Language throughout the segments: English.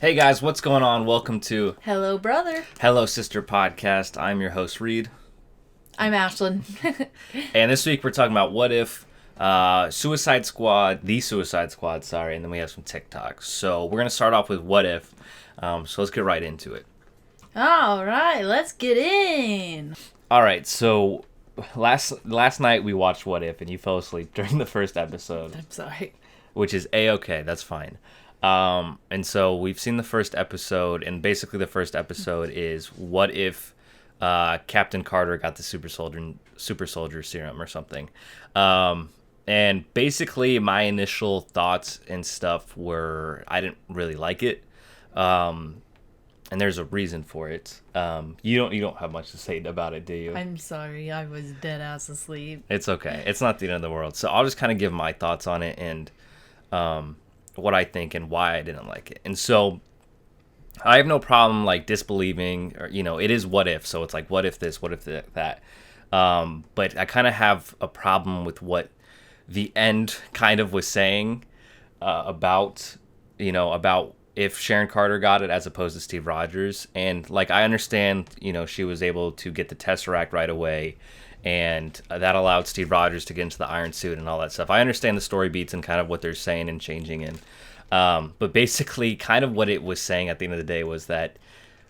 Hey guys, what's going on? Welcome to Hello, brother. Hello Sister Podcast. I'm your host, Reed. I'm Ashlyn. And this week we're talking about what if Suicide Squad, the Suicide Squad, sorry, and then we have some TikToks. So we're going to start off with what if. So let's get right into it. All right, let's get in. All right, so last night we watched What If, and you fell asleep during the first episode. I'm sorry. Which is A-okay, that's fine. And so we've seen the first episode, and basically the first episode is what if Captain Carter got the super soldier serum or something. And basically my initial thoughts and stuff were I didn't really like it. And there's a reason for it. You don't have much to say about it, do you? I'm sorry, I was dead ass asleep. It's okay. It's not the end of the world. So I'll just kind of give my thoughts on it and what I think and why I didn't like it. And so I have no problem like disbelieving, or it is what if. So it's like what if this, what if that. But I kind of have a problem with what the end kind of was saying about if Sharon Carter got it as opposed to Steve Rogers. And like I understand, she was able to get the Tesseract right away. And that allowed Steve Rogers to get into the Iron Suit and all that stuff. I understand the story beats and kind of what they're saying and changing in. But basically, kind of what it was saying at the end of the day was that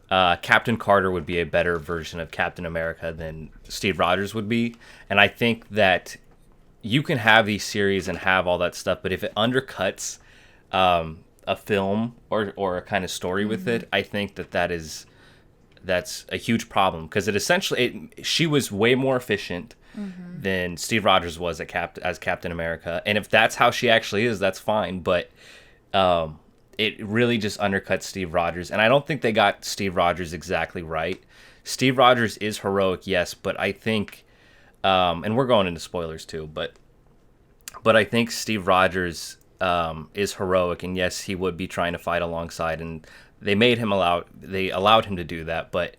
Captain Carter would be a better version of Captain America than Steve Rogers would be. And I think that you can have these series and have all that stuff, but if it undercuts a film or a kind of story with it, I think that's a huge problem because it essentially she was way more efficient than Steve Rogers was as Captain America, and if that's how she actually is, that's fine. But it really just undercuts Steve Rogers, and I don't think they got Steve Rogers exactly right. Steve Rogers is heroic, yes, but I think, and we're going into spoilers too, but I think Steve Rogers is heroic, and yes, he would be trying to fight alongside, and they allowed him to do that, but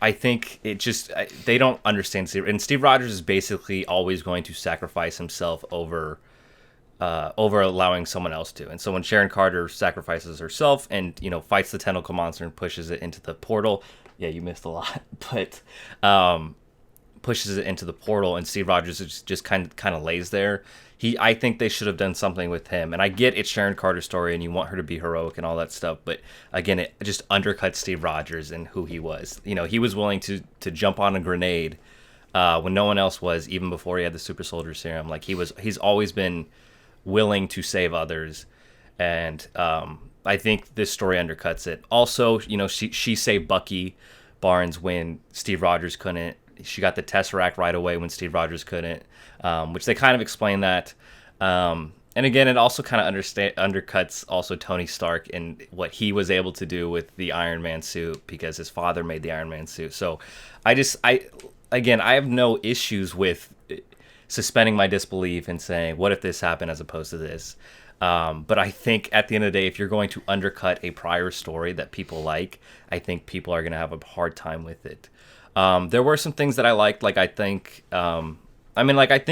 I think they don't understand Steve. And Steve Rogers is basically always going to sacrifice himself over allowing someone else to. And so when Sharon Carter sacrifices herself and fights the tentacle monster and pushes it into the portal, yeah, you missed a lot, but pushes it into the portal, and Steve Rogers just kind of lays there. I think they should have done something with him. And I get it's Sharon Carter's story and you want her to be heroic and all that stuff, but again, it just undercuts Steve Rogers and who he was. He was willing to jump on a grenade when no one else was, even before he had the super soldier serum. Like he's always been willing to save others, and I think this story undercuts it. Also, she saved Bucky Barnes when Steve Rogers couldn't. She got the Tesseract right away when Steve Rogers couldn't, which they kind of explain that. And again, it also kind of undercuts also Tony Stark and what he was able to do with the Iron Man suit because his father made the Iron Man suit. So I have no issues with suspending my disbelief and saying, what if this happened as opposed to this? But I think at the end of the day, if you're going to undercut a prior story that people like, I think people are going to have a hard time with it. There were some things that I liked, like I think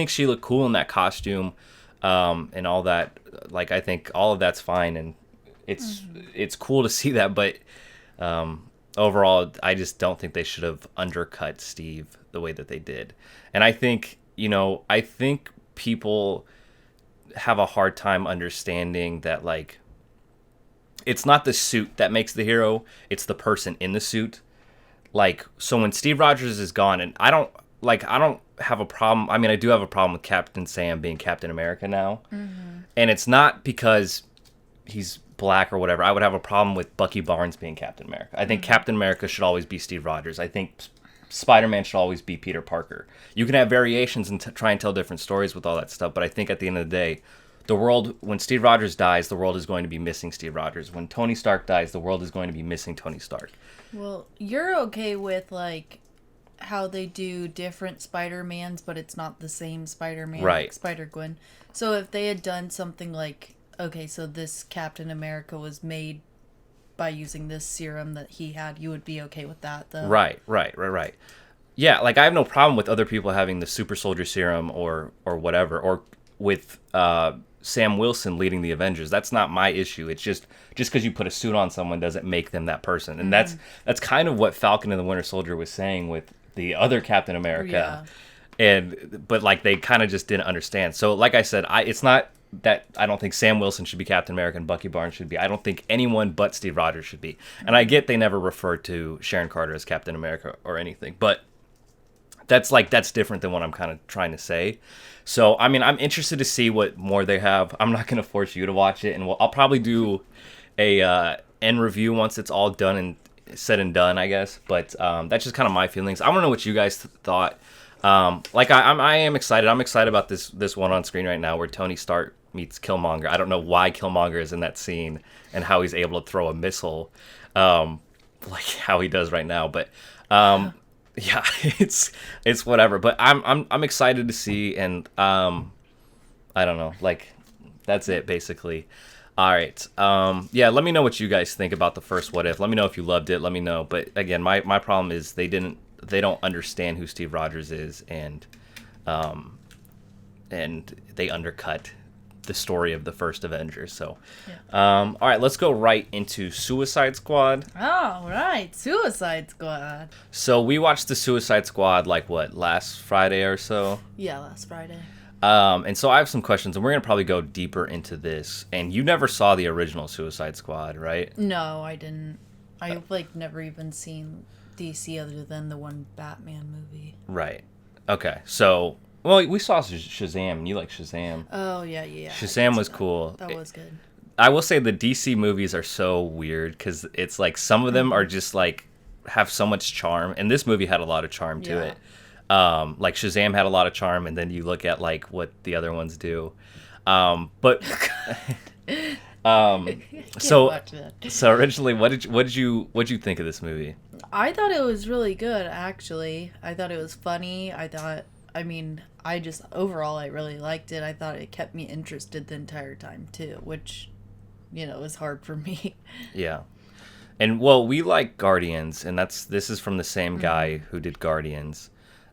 she looked cool in that costume, and all that. Like I think all of that's fine, and it's cool to see that. But overall, I just don't think they should have undercut Steve the way that they did. And I think people have a hard time understanding that like it's not the suit that makes the hero; it's the person in the suit. Like, so when Steve Rogers is gone, and I don't have a problem. I mean, I do have a problem with Captain Sam being Captain America now. And it's not because he's black or whatever. I would have a problem with Bucky Barnes being Captain America. I think Captain America should always be Steve Rogers. I think Spider-Man should always be Peter Parker. You can have variations and try and tell different stories with all that stuff, but I think at the end of the day, when Steve Rogers dies, the world is going to be missing Steve Rogers. When Tony Stark dies, the world is going to be missing Tony Stark. Well, you're okay with, like, how they do different Spider-Mans, but it's not the same Spider-Man, right? Like Spider-Gwen. So if they had done something like, okay, so this Captain America was made by using this serum that he had, you would be okay with that, though? Right. Yeah, like, I have no problem with other people having the super soldier serum or whatever, or with Sam Wilson leading the Avengers. That's not my issue. It's just because you put a suit on someone doesn't make them that person. And that's kind of what Falcon and the Winter Soldier was saying with the other Captain America. But like they kind of just didn't understand. So like I said, it's not that I don't think Sam Wilson should be Captain America and Bucky Barnes should be. I don't think anyone but Steve Rogers should be. And I get they never referred to Sharon Carter as Captain America or anything, but that's different than what I'm kind of trying to say. So, I mean, I'm interested to see what more they have. I'm not going to force you to watch it, and I'll probably do a end review once it's all done and said and done, I guess. But that's just kind of my feelings. I don't know what you guys thought. I am excited. I'm excited about this one on screen right now where Tony Stark meets Killmonger. I don't know why Killmonger is in that scene and how he's able to throw a missile, like how he does right now. But yeah, it's whatever. But I'm excited to see, and I don't know, like that's it basically. All right. Yeah, let me know what you guys think about the first What If. Let me know if you loved it. Let me know. But again, my problem is they don't understand who Steve Rogers is, and they undercut the story of the first Avengers. So, all right, let's go right into Suicide Squad. All right, Suicide Squad. So we watched the Suicide Squad last Friday or so? Yeah, last Friday. And so I have some questions, and we're gonna probably go deeper into this. And you never saw the original Suicide Squad, right? No, I didn't. I never even seen DC other than the one Batman movie. Right. Okay. So, well, we saw Shazam, and you like Shazam. Oh, yeah. Shazam was cool. That was good. I will say the DC movies are so weird because it's like some of them are just like have so much charm, and this movie had a lot of charm to it. Like Shazam had a lot of charm, and then you look at like what the other ones do. But so originally, what did you think of this movie? I thought it was really good, actually. I thought it was funny. Overall, I really liked it. I thought it kept me interested the entire time, too, which, is hard for me. Yeah. And, well, we like Guardians, and this is from the same guy who did Guardians.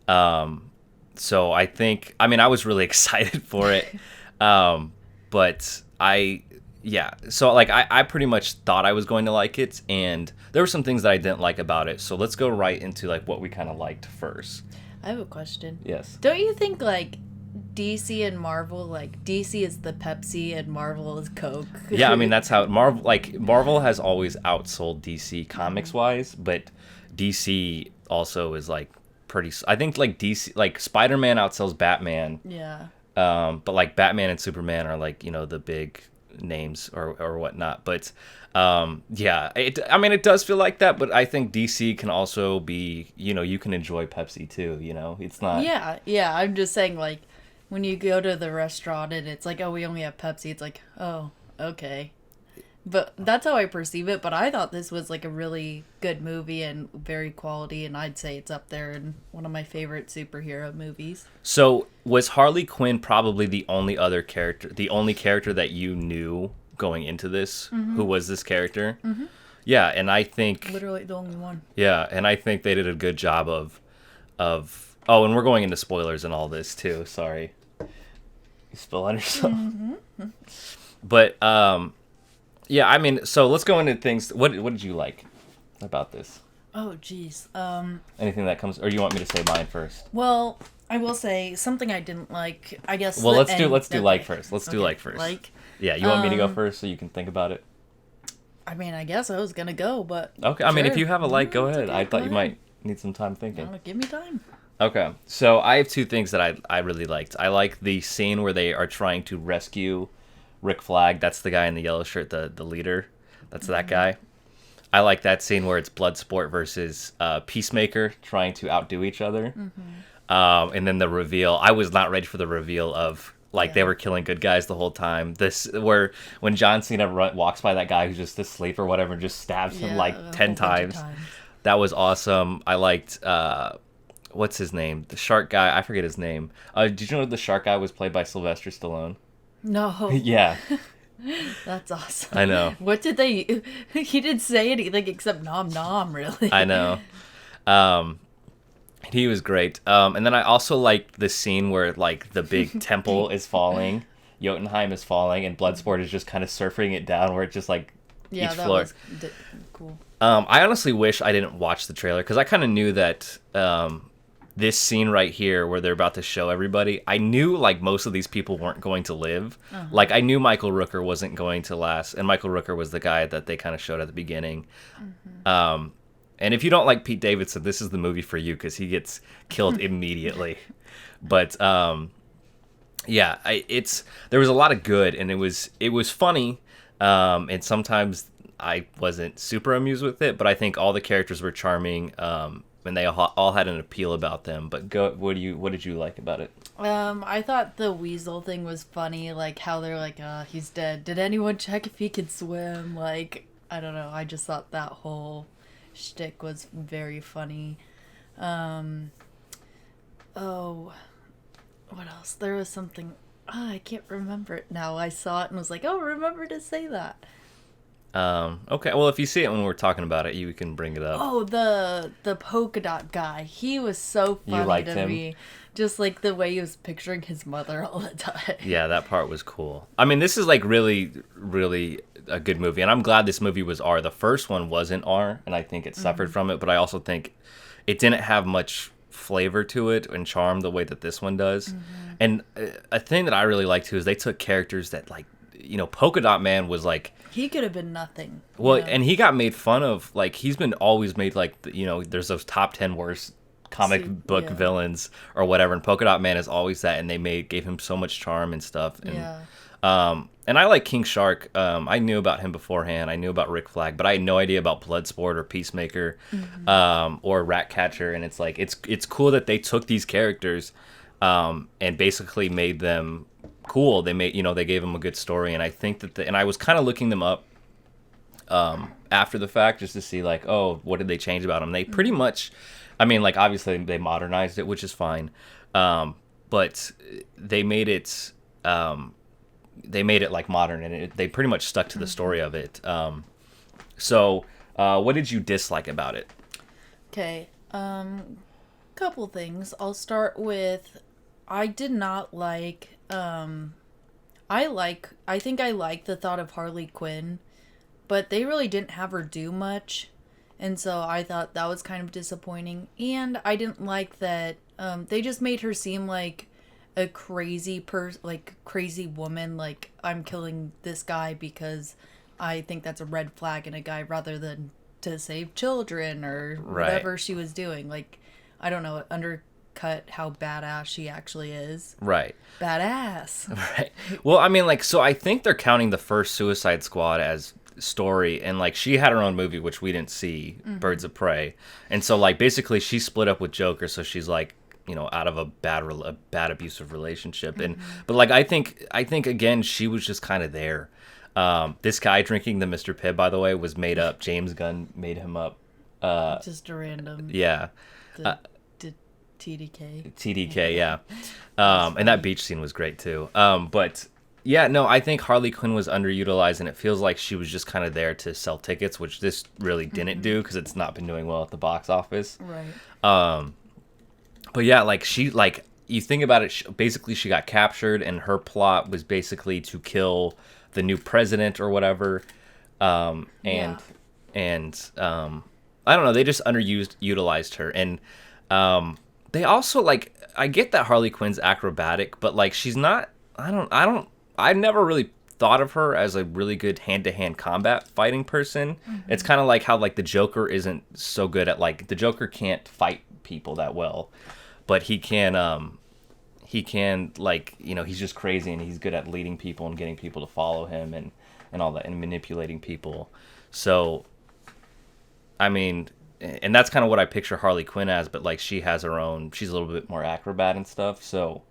So I think, I was really excited for it. But so I pretty much thought I was going to like it, and there were some things that I didn't like about it. So let's go right into like what we kind of liked first. I have a question. Yes. Don't you think like DC and Marvel, like DC is the Pepsi and Marvel is Coke? Yeah, that's how Marvel has always outsold DC comics wise, but DC also is like pretty. I think like DC, like Spider-Man outsells Batman. Yeah. But like Batman and Superman are like the big names or whatnot. But it does feel like that. But I think DC can also be you can enjoy Pepsi too. It's not. Yeah. I'm just saying like when you go to the restaurant and it's like, oh, we only have Pepsi. It's like, oh, okay. But that's how I perceive it. But I thought this was like a really good movie and very quality, and I'd say it's up there in one of my favorite superhero movies. So was Harley Quinn probably the only character that you knew going into this? Who was this character? Mm-hmm. Yeah, and I think literally the only one. Yeah, and I think they did a good job of. Oh, and we're going into spoilers and all this too. Sorry, you spill on yourself. Mm-hmm. But yeah, so let's go into things. What did you like about this? Oh, geez. Anything that comes, or you want me to say mine first? Well, I will say something I didn't like. I guess. Well, let's do like first. Let's do like first. Like. Yeah, you want me to go first so you can think about it? I guess I was gonna go, but. Okay. Sure. If you have a like, go ahead. Okay, I thought you might need some time thinking. No, give me time. Okay, so I have two things that I really liked. I like the scene where they are trying to rescue Rick Flag. That's the guy in the yellow shirt, the leader. That's that guy. I like that scene where it's Bloodsport versus Peacemaker trying to outdo each other. And then the reveal. I was not ready for the reveal of they were killing good guys the whole time. This where when John Cena walks by that guy who's just asleep or whatever and just stabs him 10 times. That was awesome. I liked what's his name? The shark guy. I forget his name. Did you know the shark guy was played by Sylvester Stallone? No. Yeah. That's awesome. I know. What did they... He didn't say anything except nom nom, really. I know. He was great. And then I also liked the scene where, the big temple is falling. Jotunheim is falling and Bloodsport is just kind of surfing it down where it's just like Yeah, each that floor. was cool. I honestly wish I didn't watch the trailer because I kind of knew that this scene right here where they're about to show everybody, I knew like most of these people weren't going to live. Like I knew Michael Rooker wasn't going to last, and Michael Rooker was the guy that they kind of showed at the beginning. And if you don't like Pete Davidson, this is the movie for you because he gets killed immediately. But yeah, there was a lot of good, and it was funny, and sometimes I wasn't super amused with it, but I think all the characters were charming, and they all had an appeal about them. But what did you like about it? I thought the weasel thing was funny, like how they're like, he's dead. Did anyone check if he could swim? Like, I don't know. I just thought that whole shtick was very funny. Oh, what else? There was something. I can't remember it now. I saw it and was like, oh, remember to say that. Okay, well, if you see it when we're talking about it, you can bring it up. Oh, the polka dot guy. He was so funny to me. Just like the way he was picturing his mother all the time. Yeah, that part was cool. I mean, this is like really, really a good movie, and I'm glad this movie was R. The first one wasn't R, and I think it suffered from it, but I also think it didn't have much flavor to it and charm the way that this one does. And a thing that I really like too is they took characters that like, Polka Dot Man was like, he could have been nothing. Well, and he got made fun of. Like, he's been always made like, there's those top 10 worst comic book villains or whatever. And Polka Dot Man is always that. And they gave him so much charm and stuff. And, and I like King Shark. I knew about him beforehand. I knew about Rick Flag, but I had no idea about Bloodsport or Peacemaker, or Ratcatcher. And it's like, it's cool that they took these characters, and basically made them cool. They they gave them a good story, and I think that and I was kind of looking them up after the fact just to see like, oh, what did they change about them? They pretty much, I mean, like obviously they modernized it, which is fine, but they made it like modern, and they pretty much stuck to the story of it. So what did you dislike about it? Okay, couple things. I'll start with, I did not like. I think I like the thought of Harley Quinn, but they really didn't have her do much, and so I thought that was kind of disappointing. And I didn't like that they just made her seem like a crazy crazy woman. Like, I'm killing this guy because I think that's a red flag in a guy, rather than to save children or whatever she was doing. Like, I don't know, it undercut how badass she actually is. Right. Badass. Right. Well, I mean, like, so I think they're counting the first Suicide Squad as story, and like she had her own movie, which we didn't see, Birds of Prey, and so like basically she split up with Joker, so she's like, out of a bad abusive relationship, and but like I think again she was just kind of there. This guy drinking the Mr. Pibb, by the way, was made up. James Gunn made him up. Just a random. Yeah. TDK, yeah. And that beach scene was great too. But yeah, no, I think Harley Quinn was underutilized, and it feels like she was just kind of there to sell tickets, which this really didn't do because it's not been doing well at the box office. Right. But yeah, like you think about it, basically she got captured, and her plot was basically to kill the new president or whatever. I don't know, they just underutilized her, and they also like, I get that Harley Quinn's acrobatic, but like she's not. I never really thought of her as a really good hand-to-hand combat fighting person. It's kind of like how like the Joker isn't so good at, like, the Joker can't fight people that well, but he can like, he's just crazy, and he's good at leading people and getting people to follow him and all that, and manipulating people. So I mean, and that's kind of what I picture Harley Quinn as, but like she's a little bit more acrobat and stuff. So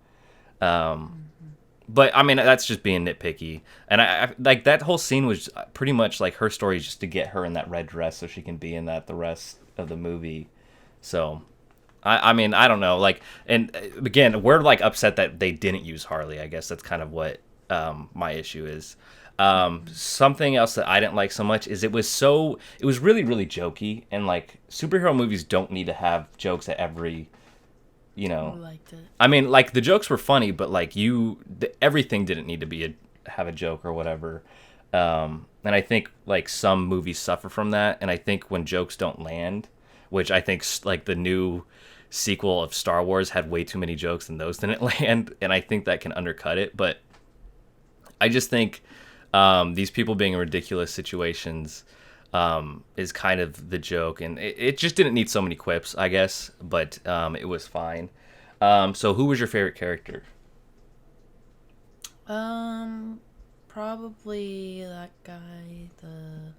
but I mean, that's just being nitpicky. And I like that whole scene was pretty much like her story is just to get her in that red dress so she can be in that the rest of the movie. So I mean, I don't know. Like, and again, we're like upset that they didn't use Harley. I guess that's kind of what my issue is. Something else that I didn't like so much is it was really, really jokey. And like superhero movies don't need to have jokes at every you I know, liked it. I mean, like the jokes were funny, but like everything didn't need to have a joke or whatever. And I think like some movies suffer from that, and I think when jokes don't land, which I think like the new sequel of Star Wars had way too many jokes and those didn't land, and I think that can undercut it. But I just think these people being in ridiculous situations is kind of the joke, and it just didn't need so many quips, I guess, but it was fine. So who was your favorite character? Probably that guy, the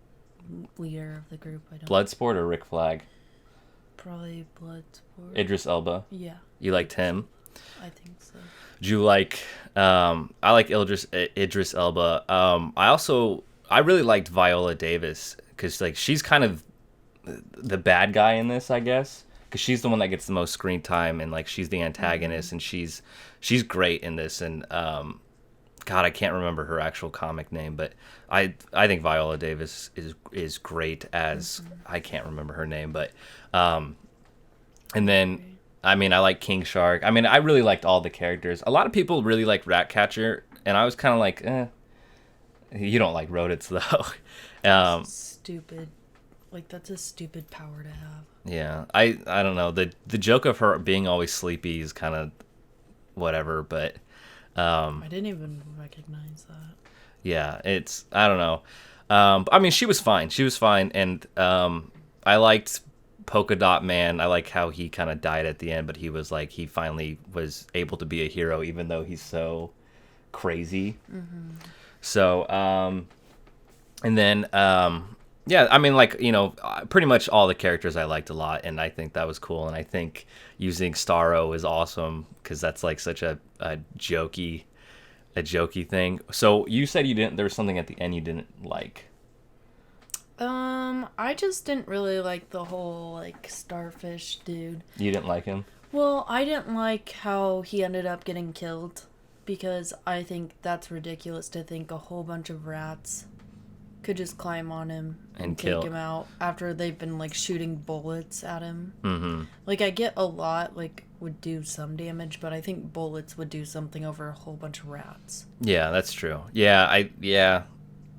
leader of the group. I don't. Bloodsport or Rick Flag? Probably Bloodsport. Idris Elba. Yeah, You liked him? I think so. Do you like? I like Idris Elba. I really liked Viola Davis because like she's kind of the bad guy in this, I guess, because she's the one that gets the most screen time and like she's the antagonist, and she's great in this. And God, I can't remember her actual comic name, but I think Viola Davis is great as I can't remember her name, but and then I mean I like King Shark. I mean I really liked all the characters. A lot of people really like Ratcatcher, and I was kind of like, you don't like rodents though. Stupid. Like that's a stupid power to have. Yeah, I don't know, the joke of her being always sleepy is kind of whatever, but. I didn't even recognize that. Yeah, it's I don't know. I mean, she was fine. She was fine, and I liked Polka Dot Man. I like how he kind of died at the end, but he was like he finally was able to be a hero, even though he's so crazy. Mm-hmm. So, and then yeah, I mean, like pretty much all the characters I liked a lot, and I think that was cool. And I think using Starro is awesome because that's like such a jokey thing. So you said there was something at the end you didn't like. I just didn't really like the whole like starfish dude. You didn't like him? Well, I didn't like how he ended up getting killed because I think that's ridiculous to think a whole bunch of rats could just climb on him and take him out after they've been like shooting bullets at him. Mm-hmm. Like I get a lot like would do some damage, but I think bullets would do something over a whole bunch of rats. Yeah, that's true. Yeah,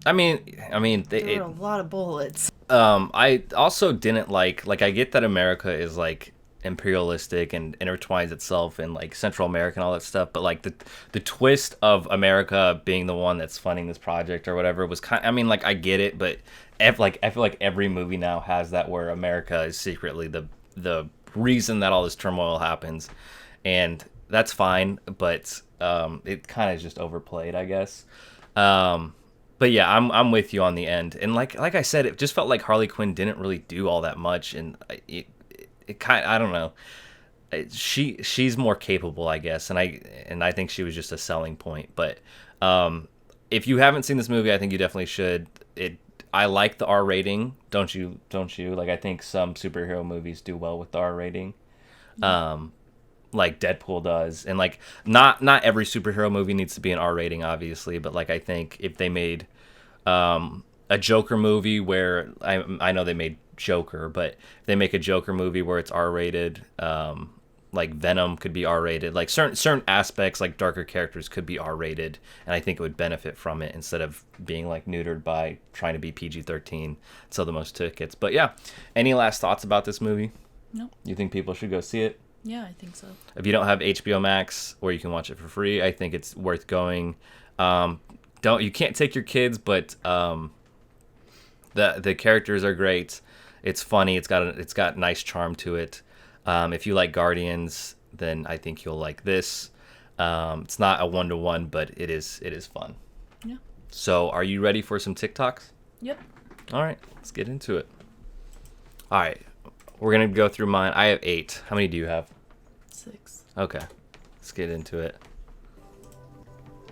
I mean there were a lot of bullets. I also didn't like I get that America is like imperialistic and intertwines itself in like Central America and all that stuff, but like the twist of America being the one that's funding this project or whatever was I mean like I get it, but I feel like every movie now has that where America is secretly the reason that all this turmoil happens, and that's fine, but it kind of just overplayed, I guess. But yeah, I'm with you on the end, and like I said, it just felt like Harley Quinn didn't really do all that much, and it kind I don't know. She's more capable, I guess, and I think she was just a selling point. But if you haven't seen this movie, I think you definitely should. I like the R rating, don't you? Like I think some superhero movies do well with the R rating, like Deadpool does, and like not every superhero movie needs to be an R rating, obviously, but like I think if they made a Joker movie where I know they made Joker, but if they make a Joker movie where it's R-rated, like Venom could be R-rated, like certain aspects like darker characters could be R-rated, and I think it would benefit from it instead of being like neutered by trying to be PG-13, sell the most tickets. But yeah, any last thoughts about this movie? No. You think people should go see it? Yeah, I think so. If you don't have HBO Max or you can watch it for free, I think it's worth going. You can't take your kids, but the characters are great. It's funny. It's got nice charm to it. If you like Guardians, then I think you'll like this. It's not a 1-to-1, but it is fun. Yeah. So, are you ready for some TikToks? Yep. All right, let's get into it. All right, we're gonna go through mine. I have 8. How many do you have? 6. Okay, let's get into it.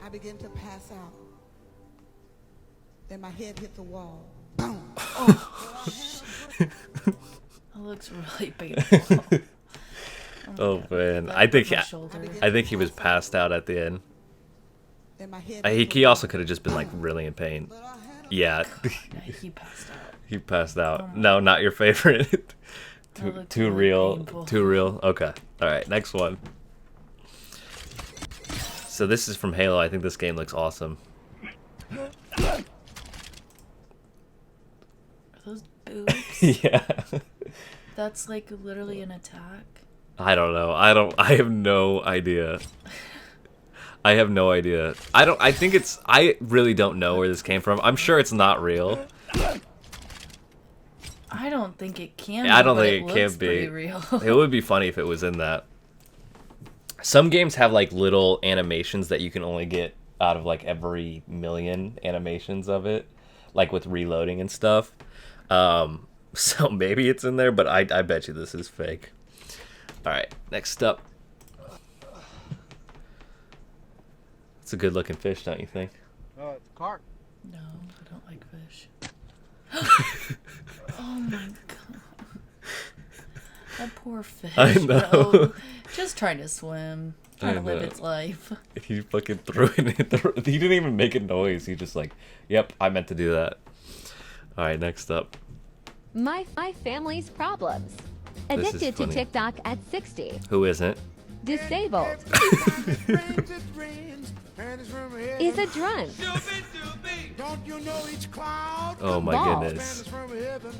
I began to pass out. Then my head hit the wall. Boom. Oh. That looks really painful. Oh man, I think he was passed out at the end. He also could have just been like really in pain. Yeah. Yeah, he passed out. He passed out. No, not your favorite. That looked Too really real. painful. Too real. Okay. All right. Next one. So this is from Halo. I think this game looks awesome. Are those boobs? Yeah. That's like literally an attack. I don't know. I have no idea. I have no idea. I really don't know where this came from. I'm sure it's not real. I don't think it can. I don't but think it looks can be. pretty real. It would be funny if it was in that. Some games have like little animations that you can only get out of like every million animations of it, like with reloading and stuff. So maybe it's in there, but I bet you this is fake. All right, next up. It's a good looking fish, don't you think? Oh, it's a carp. No, I don't like fish. Oh my god. That poor fish. I know. Bro. Just trying to swim. Trying I to live know. its life. He fucking threw it. He didn't even make a noise. He just like, yep, I meant to do that. All right, next up. My family's problems. This is Addicted to funny. TikTok at 60. Who isn't? Disabled. Is a drunk. Don't you know each cloud? Oh my Ball. goodness. From heaven.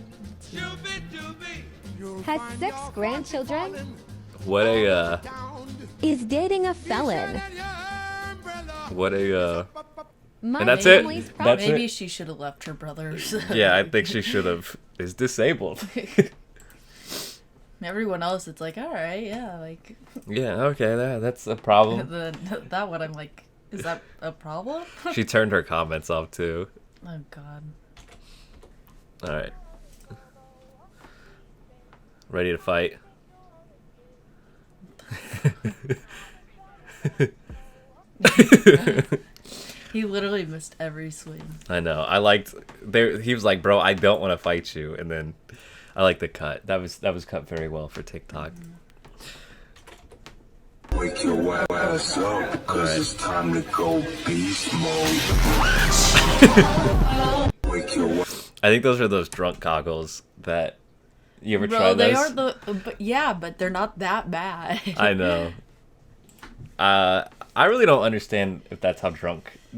Has 6 grandchildren. What a Is dating a felon. what a My And that's it. family's That's problems. Maybe it. she should have left her brothers. yeah, I think she should have. Is disabled. Everyone else, it's like, all right, yeah, like Yeah, okay, that's a problem. that one. I'm like, is that a problem? She turned her comments off too. Oh god. All right. Ready to fight? He literally missed every swing. I know. I liked there. He was like, "Bro, I don't want to fight you," and then I like the cut. That was cut very well for TikTok. Wake your ass up, cause it's time to go beast mode. Wake your I think those are those drunk goggles that you ever Bro, try they those? are but yeah, but they're not that bad. I know. I really don't understand if that's how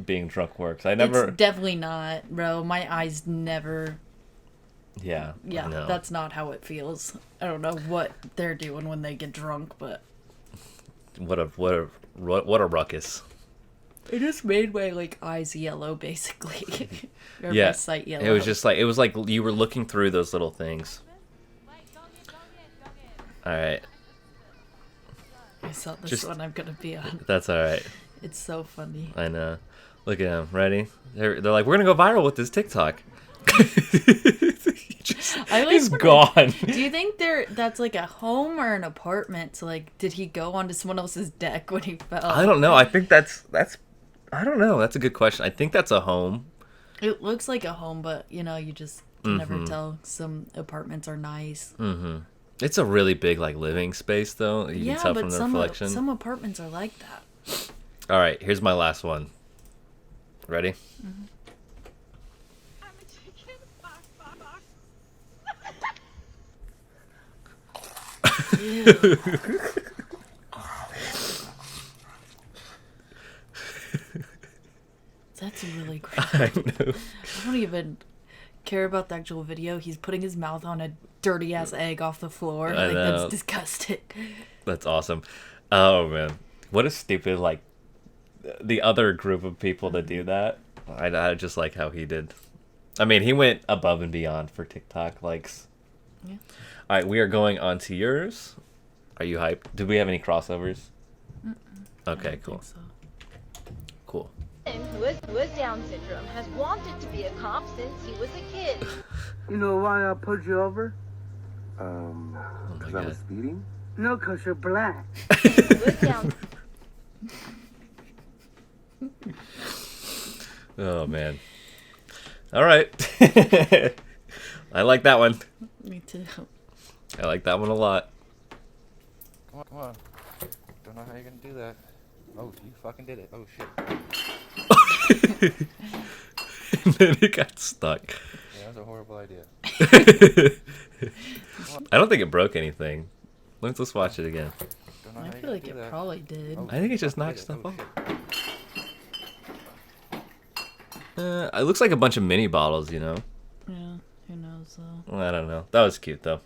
being drunk works. I never. It's definitely not, bro. My eyes never. Yeah. Yeah, I know. that's not how it feels. I don't know what they're doing when they get drunk, but What a ruckus. it just made my like eyes yellow, basically. Or Yeah. my sight yellow. It was like you were looking through those little things. All right. I saw this just- one. I'm gonna be on. That's all right. It's so funny. I know. Look at him. Ready? They're like, we're gonna go viral with this TikTok. He's wonder- gone. Do you think that's like a home or an apartment? So like, did he go onto someone else's deck when he fell? I don't know. I think that's. I don't know. That's a good question. I think that's a home. It looks like a home, but you know, you just can never tell. Some apartments are nice. It's a really big like living space though. You can tell from the reflection. some apartments are like that. All right. Here's my last one. Ready? Ew. That's really gross. I know. I don't even care about the actual video. He's putting his mouth on a dirty ass egg off the floor. I Like know. that's disgusting. That's awesome. Oh man, what a stupid like the other group of people to do that. I just like how he did. I mean, he went above and beyond for TikTok likes. Yeah. All right, we are going on to yours. Are you hyped? Do we have any crossovers? Okay, I don't cool. think so. Cool. Who has Down syndrome has wanted to be a cop since he was a kid. You know why I pulled you over? Oh my I was god. speeding? No, 'cause you're black. Who has Down Oh man. All right. I like that one. Me too. I like that one a lot. Come on. Don't know how you're gonna do that. Oh, you fucking did it. Oh shit. And then it got stuck. Yeah, that was a horrible idea. I don't think it broke anything. Let's watch it again. Don't know I how feel you're like gonna do it that. probably did. Oh, I think it just fuck, knocked did stuff Oh, off. shit. It looks like a bunch of mini bottles, you know. Yeah, who knows though. Well, I don't know. That was cute though.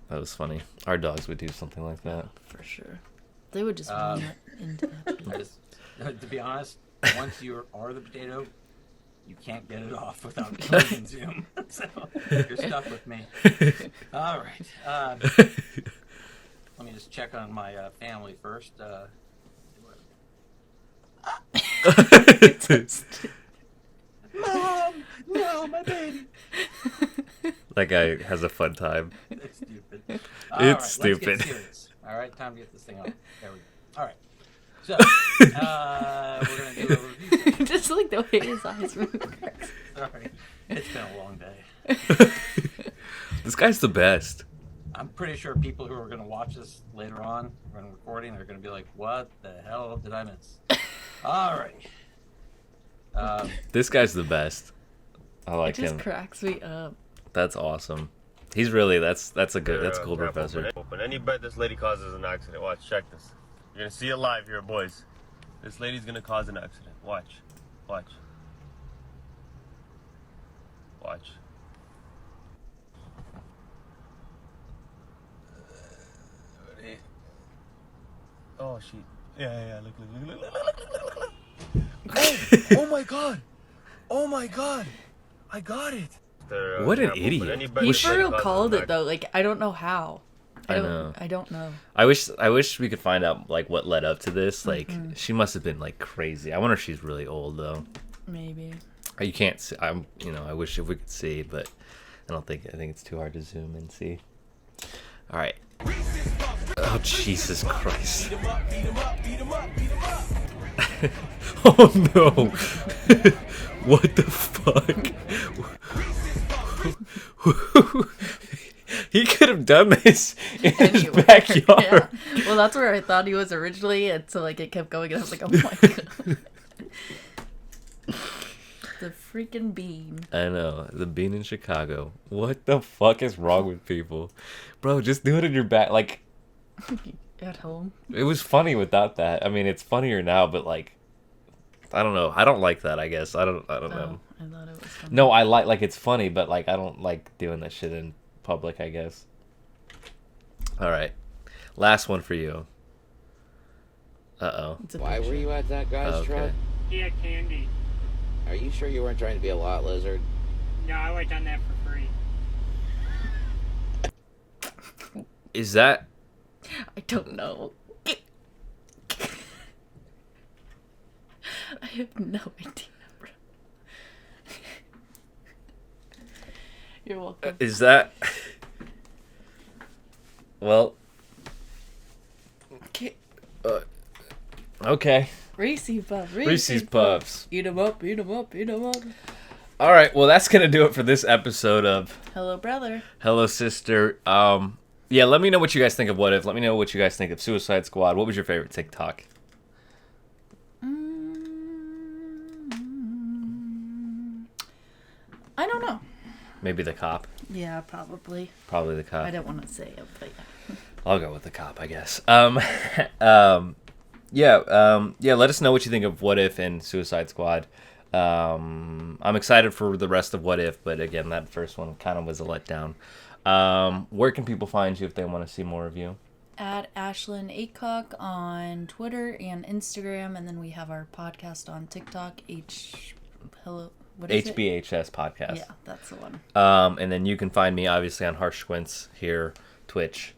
That was funny. Our dogs would do something like that. For sure. They would just run it into that shit. I just, to be honest, once you are the potato, you can't get it off without killing Zoom. So you're stuck with me. All right. Let me just check on my family first. Mom, no, my baby. That guy has a fun time. It's stupid. It's stupid. Let's get serious. All right, time to get this thing off. There we go. All right. So, we're going to do a review. Just like the way his eyes move. Sorry. It's been a long day. This guy's the best. I'm pretty sure people who are going to watch this later on when recording are going to be like, what the hell did I miss? All right. This guy's the best. I It like just him. cracks me up. That's awesome. He's really that's a cool professor. Open. Any bet this lady causes an accident. Watch, check this. You're gonna see it live here, boys. This lady's gonna cause an accident. Watch. Watch. Watch. Ready? Oh, she. Yeah. Look. Oh my god! Oh my god! I got it! What an idiot. He for real called it though. Like I don't know how. I don't know. I wish we could find out like what led up to this. Like she must have been like crazy. I wonder if she's really old though. Maybe. You can't see. I wish if we could see, but I think it's too hard to zoom and see. All right. Oh Jesus Christ. Oh no. What the fuck? He could have done this in his backyard. Yeah. Well, that's where I thought he was originally, and so like it kept going, and I was like, oh my god. The freaking bean. I know. The bean in Chicago. What the fuck is wrong with people? Bro, just do it in your back. Like, at home. it was funny without that. I mean, it's funnier now, but like, I don't know. I don't like that, I guess. I don't know. I thought it was funny. No, I like it's funny, but like, I don't like doing that shit in public, I guess. All right. Last one for you. Uh-oh. Why were you at that guy's truck? He had candy. Are you sure you weren't trying to be a lot lizard? No, I would have done that for free. Is that... I don't know. I have no idea, bro. You're welcome. Is that... Well... Okay. Reese's Puffs. Reese's Puffs. Eat 'em up, eat 'em up, eat 'em up. All right, well, that's going to do it for this episode of... Hello, brother. Hello, sister. Yeah, let me know what you guys think of What If. Let me know what you guys think of Suicide Squad. What was your favorite TikTok? I don't know. Maybe the cop. Yeah, probably. Probably the cop. I don't want to say it, but yeah. I'll go with the cop, I guess. Yeah, let us know what you think of What If and Suicide Squad. I'm excited for the rest of What If, but again, that first one kind of was a letdown. Where can people find you if they want to see more of you? At Ashlyn Aycock on Twitter and Instagram, and then we have our podcast on TikTok. What is it? HBHS podcast. Yeah, that's the one. And then you can find me obviously on Harsh Squints here, Twitch,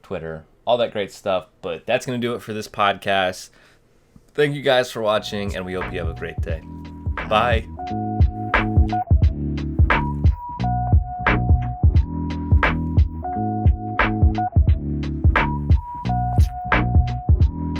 Twitter, all that great stuff. But that's going to do it for this podcast. Thank you guys for watching, and we hope you have a great day. Bye.